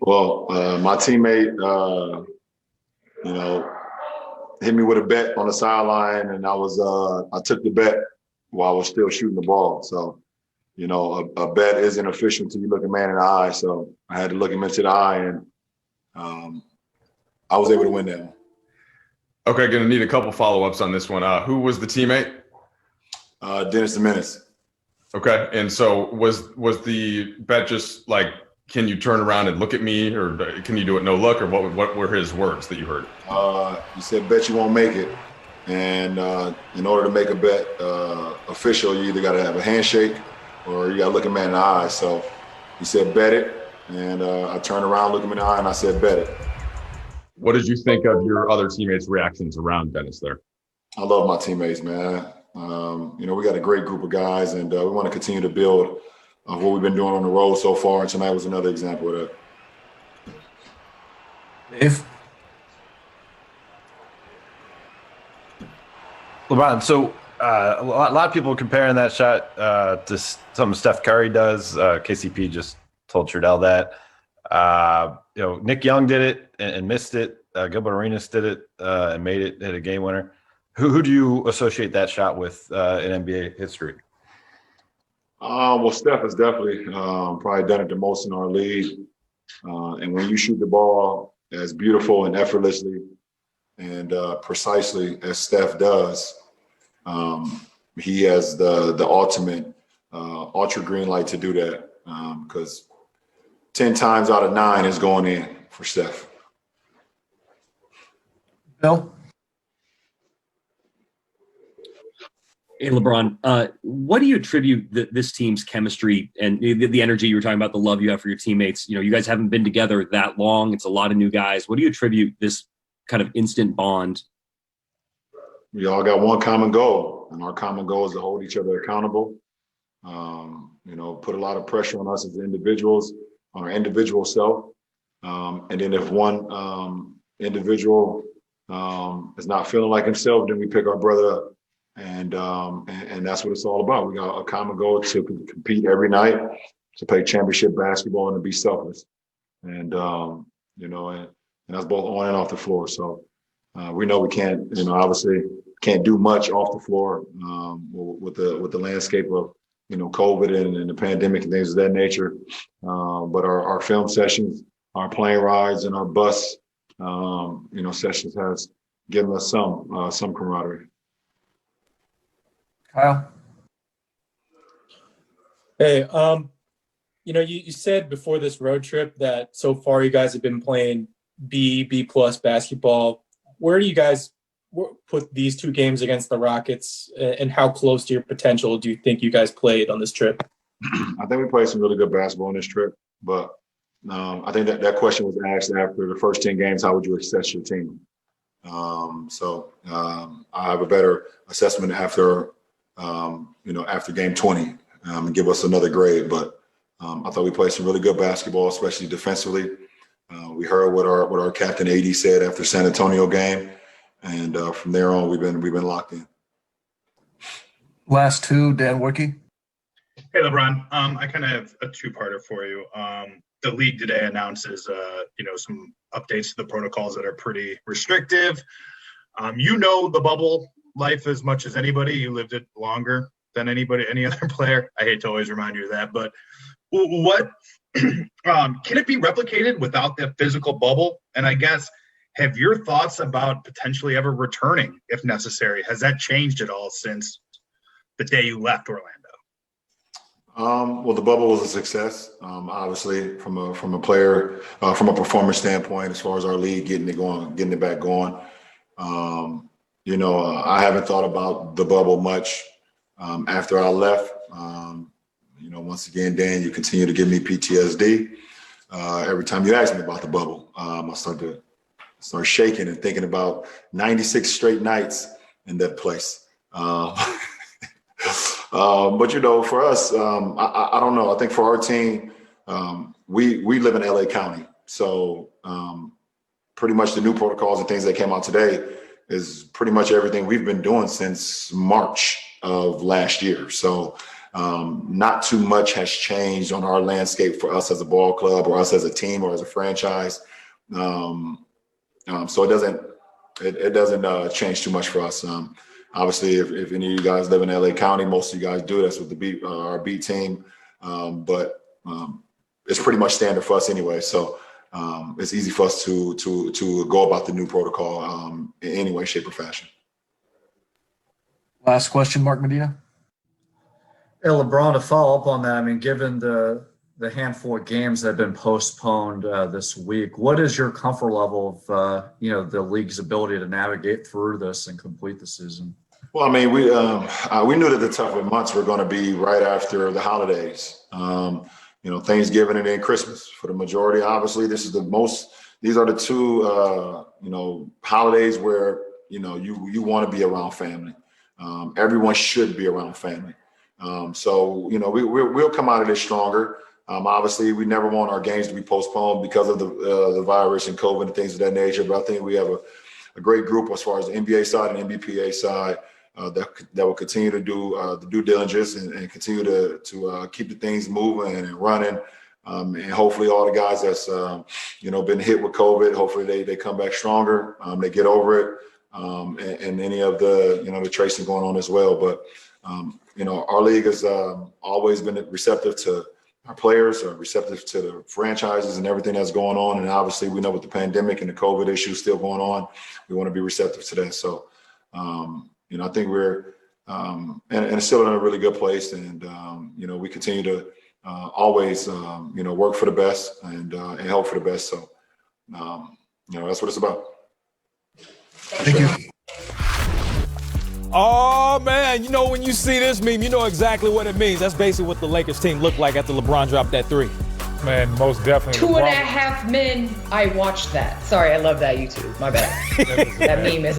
Well, my teammate, you know, hit me with a bet on the sideline, and I took the bet while I was still shooting the ball. So, a bet isn't official until you look a man in the eye. So I had to look him into the eye, and I was able to win that one. Okay, going to need a couple follow-ups on this one. Who was the teammate? Dennis the Menace. Okay, and so was the bet just like, can you turn around and look at me, or can you do it no look, or what were his words that you heard? He said, bet you won't make it. And in order to make a bet official, you either got to have a handshake or you got to look a man in the eye. So he said, bet it. And I turned around, looked him in the eye, and I said, bet it. What did you think of your other teammates' reactions around Dennis there? I love my teammates, man. We got a great group of guys, and we want to continue to build what we've been doing on the road so far. And tonight was another example of that. Dave? LeBron, so a lot of people are comparing that shot to something Steph Curry does. KCP just told Trudell that. Nick Young did it and missed it. Gilbert Arenas did it and made it, hit a game winner. Who do you associate that shot with in NBA history? Well, Steph has definitely probably done it the most in our league. And when you shoot the ball as beautiful and effortlessly and precisely as Steph does, he has the ultimate ultra green light to do that because 10 times out of 9 is going in for Steph. Bill? Hey, LeBron, what do you attribute this team's chemistry and the energy you were talking about, the love you have for your teammates? You guys haven't been together that long. It's a lot of new guys. What do you attribute this kind of instant bond? We all got one common goal, and our common goal is to hold each other accountable. Put a lot of pressure on us as individuals, on our individual self. And then if one individual is not feeling like himself, then we pick our brother up. And that's what it's all about. We got a common goal to compete every night, to play championship basketball, and to be selfless. And that's both on and off the floor. So we know we can't, obviously can't do much off the floor with the landscape of COVID and the pandemic and things of that nature. But our film sessions, our plane rides, and our bus sessions has given us some camaraderie. Kyle? Hey, you said before this road trip that so far you guys have been playing B+ basketball. Where do you guys put these 2 games against the Rockets, and how close to your potential do you think you guys played on this trip? I think we played some really good basketball on this trip, but I think that question was asked after the first 10 games. How would you assess your team? So I have a better assessment after game 20 and give us another grade. But I thought we played some really good basketball, especially defensively. We heard what our captain AD said after San Antonio game, and from there on, we've been locked in. Last 2, Dan Workey. Hey, LeBron. I kind of have a 2-parter for you. The league today announces, some updates to the protocols that are pretty restrictive. The bubble life as much as anybody. You lived it longer than any other player. I hate to always remind you of that, but what can it be replicated without the physical bubble? And I guess, have your thoughts about potentially ever returning if necessary, has that changed at all since the day you left Orlando? Well, the bubble was a success. Obviously, from a player, from a performance standpoint, as far as our league getting it back going. I haven't thought about the bubble much after I left. Once again, Dan, you continue to give me PTSD every time you ask me about the bubble. I start shaking and thinking about 96 straight nights in that place. But for us, I don't know. I think for our team, we live in LA County, so pretty much the new protocols and things that came out today is pretty much everything we've been doing since March of last year. So Not too much has changed on our landscape for us as a ball club or us as a team or as a franchise. So it doesn't change too much for us. Obviously, if any of you guys live in LA County, most of you guys do. That's with our B team. But it's pretty much standard for us anyway. So it's easy for us to go about the new protocol in any way, shape, or fashion. Last question, Mark Medina. Hey, LeBron, to follow up on that, I mean, given the handful of games that have been postponed this week, what is your comfort level of the league's ability to navigate through this and complete the season? Well, I mean, we knew that the tougher months were going to be right after the holidays. Thanksgiving and then Christmas. For the majority, obviously, these are the two holidays where you want to be around family. Everyone should be around family. So we'll come out of this stronger. Obviously, we never want our games to be postponed because of the virus and COVID and things of that nature. But I think we have a great group as far as the NBA side and NBPA side that will continue to do the due diligence and continue to keep the things moving and running. And hopefully, all the guys that's been hit with COVID, hopefully they come back stronger. They get over it, and any of the tracing going on as well. But our league has always been receptive to our players, are receptive to the franchises and everything that's going on. And obviously, we know with the pandemic and the COVID issues still going on, we want to be receptive to that. So, I think we're and still in a really good place. And we continue to always work for the best and hope for the best. So, that's what it's about. Thank you. Oh, man, when you see this meme, you know exactly what it means. That's basically what the Lakers team looked like after LeBron dropped that three. Man, most definitely. 2.5 Men. I watched that. Sorry, I love that YouTube. My bad. That meme is